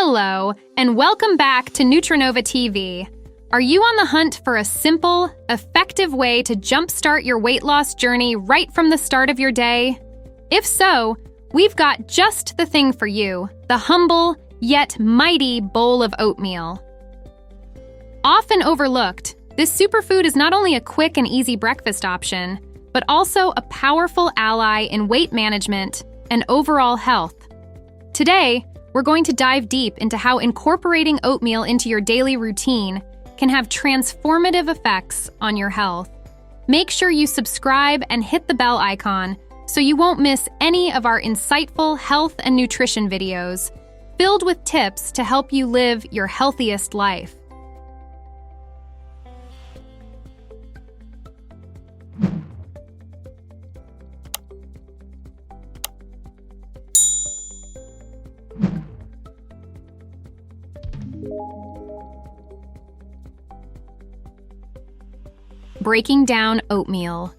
Hello, and welcome back to Nutrinova TV. Are you on the hunt for a simple, effective way to jumpstart your weight loss journey right from the start of your day? If so, we've got just the thing for you, the humble yet mighty bowl of oatmeal. Often overlooked, this superfood is not only a quick and easy breakfast option, but also a powerful ally in weight management and overall health. Today, we're going to dive deep into how incorporating oatmeal into your daily routine can have transformative effects on your health. Make sure you subscribe and hit the bell icon so you won't miss any of our insightful health and nutrition videos, filled with tips to help you live your healthiest life. Breaking down oatmeal.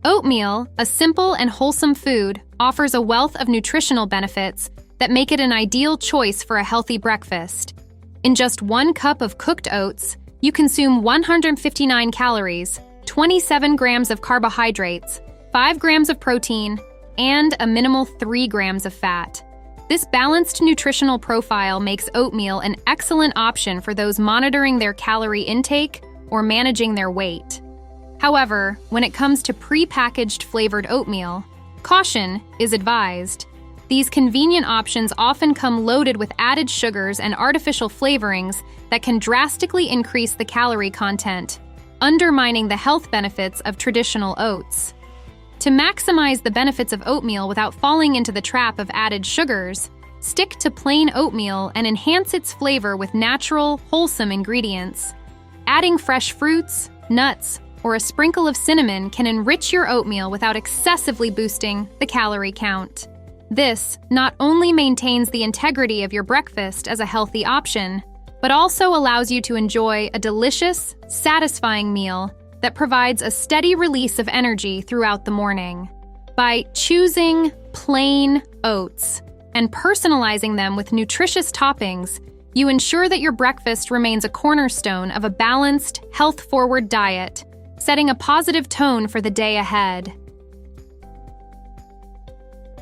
Oatmeal, a simple and wholesome food, offers a wealth of nutritional benefits that make it an ideal choice for a healthy breakfast. In just 1 cup of cooked oats, you consume 159 calories, 27 grams of carbohydrates, 5 grams of protein, and a minimal 3 grams of fat. This balanced nutritional profile makes oatmeal an excellent option for those monitoring their calorie intake or managing their weight. However, when it comes to pre-packaged flavored oatmeal, caution is advised. These convenient options often come loaded with added sugars and artificial flavorings that can drastically increase the calorie content, undermining the health benefits of traditional oats. To maximize the benefits of oatmeal without falling into the trap of added sugars, stick to plain oatmeal and enhance its flavor with natural, wholesome ingredients. Adding fresh fruits, nuts, or a sprinkle of cinnamon can enrich your oatmeal without excessively boosting the calorie count. This not only maintains the integrity of your breakfast as a healthy option, but also allows you to enjoy a delicious, satisfying meal that provides a steady release of energy throughout the morning. By choosing plain oats and personalizing them with nutritious toppings, you ensure that your breakfast remains a cornerstone of a balanced, health-forward diet, setting a positive tone for the day ahead.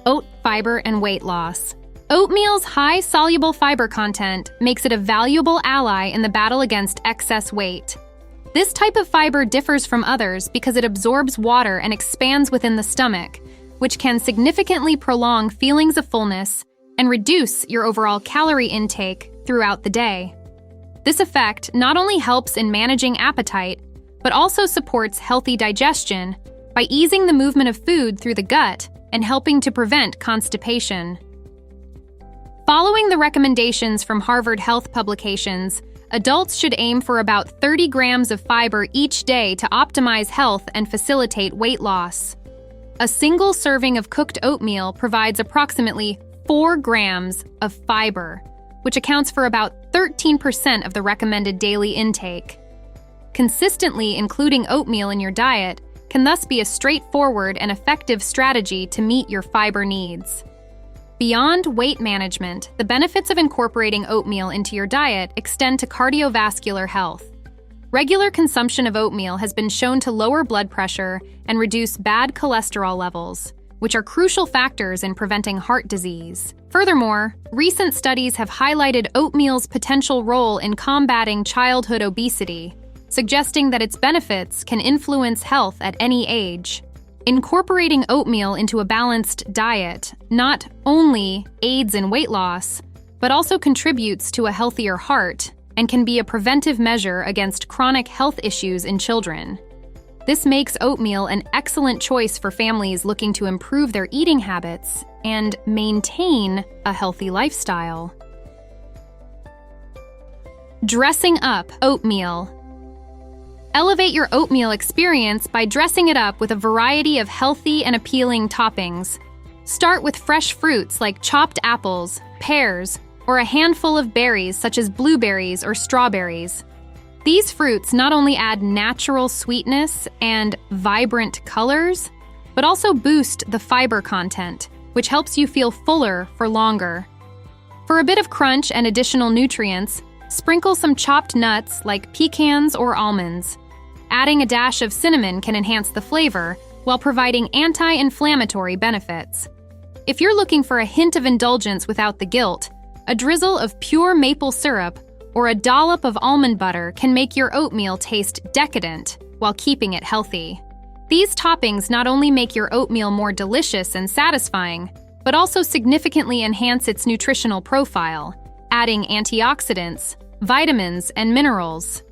Oat fiber and weight loss. Oatmeal's high soluble fiber content makes it a valuable ally in the battle against excess weight. This type of fiber differs from others because it absorbs water and expands within the stomach, which can significantly prolong feelings of fullness and reduce your overall calorie intake throughout the day. This effect not only helps in managing appetite, but also supports healthy digestion by easing the movement of food through the gut and helping to prevent constipation. Following the recommendations from Harvard Health publications, adults should aim for about 30 grams of fiber each day to optimize health and facilitate weight loss. A single serving of cooked oatmeal provides approximately 4 grams of fiber, which accounts for about 13% of the recommended daily intake. Consistently including oatmeal in your diet can thus be a straightforward and effective strategy to meet your fiber needs. Beyond weight management, the benefits of incorporating oatmeal into your diet extend to cardiovascular health. Regular consumption of oatmeal has been shown to lower blood pressure and reduce bad cholesterol levels, which are crucial factors in preventing heart disease. Furthermore, recent studies have highlighted oatmeal's potential role in combating childhood obesity, suggesting that its benefits can influence health at any age. Incorporating oatmeal into a balanced diet not only aids in weight loss, but also contributes to a healthier heart and can be a preventive measure against chronic health issues in children. This makes oatmeal an excellent choice for families looking to improve their eating habits and maintain a healthy lifestyle. Dressing up oatmeal. Elevate your oatmeal experience by dressing it up with a variety of healthy and appealing toppings. Start with fresh fruits like chopped apples, pears, or a handful of berries such as blueberries or strawberries. These fruits not only add natural sweetness and vibrant colors, but also boost the fiber content, which helps you feel fuller for longer. For a bit of crunch and additional nutrients, sprinkle some chopped nuts like pecans or almonds. Adding a dash of cinnamon can enhance the flavor while providing anti-inflammatory benefits. If you're looking for a hint of indulgence without the guilt, a drizzle of pure maple syrup or a dollop of almond butter can make your oatmeal taste decadent while keeping it healthy. These toppings not only make your oatmeal more delicious and satisfying, but also significantly enhance its nutritional profile, adding antioxidants, vitamins, and minerals.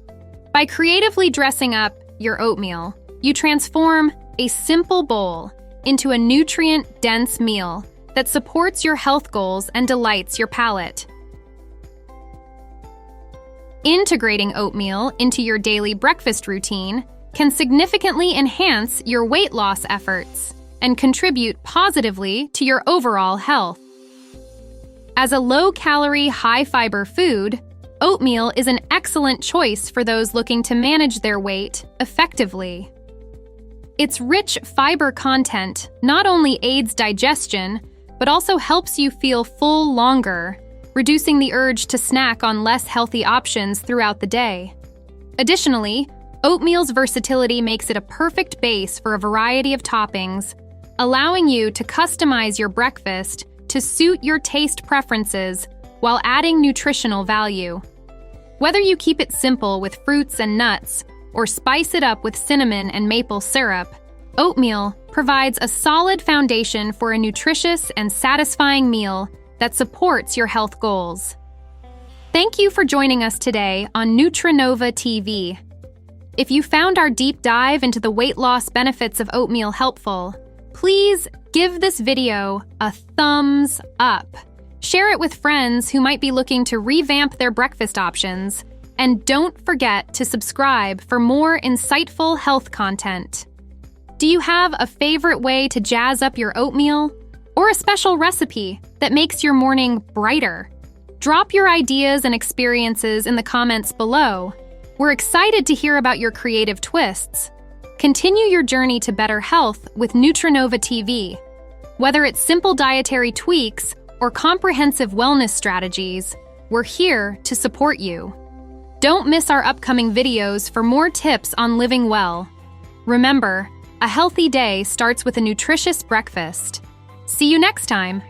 By creatively dressing up your oatmeal, you transform a simple bowl into a nutrient-dense meal that supports your health goals and delights your palate. Integrating oatmeal into your daily breakfast routine can significantly enhance your weight loss efforts and contribute positively to your overall health. As a low-calorie, high-fiber food, oatmeal is an excellent choice for those looking to manage their weight effectively. Its rich fiber content not only aids digestion, but also helps you feel full longer, reducing the urge to snack on less healthy options throughout the day. Additionally, oatmeal's versatility makes it a perfect base for a variety of toppings, allowing you to customize your breakfast to suit your taste preferences while adding nutritional value. Whether you keep it simple with fruits and nuts, or spice it up with cinnamon and maple syrup, oatmeal provides a solid foundation for a nutritious and satisfying meal that supports your health goals. Thank you for joining us today on Nutrinova TV. If you found our deep dive into the weight loss benefits of oatmeal helpful, please give this video a thumbs up. Share it with friends who might be looking to revamp their breakfast options, and don't forget to subscribe for more insightful health content. Do you have a favorite way to jazz up your oatmeal? Or a special recipe that makes your morning brighter? Drop your ideas and experiences in the comments below. We're excited to hear about your creative twists. Continue your journey to better health with Nutrinova TV. Whether it's simple dietary tweaks or comprehensive wellness strategies, we're here to support you. Don't miss our upcoming videos for more tips on living well. Remember, a healthy day starts with a nutritious breakfast. See you next time!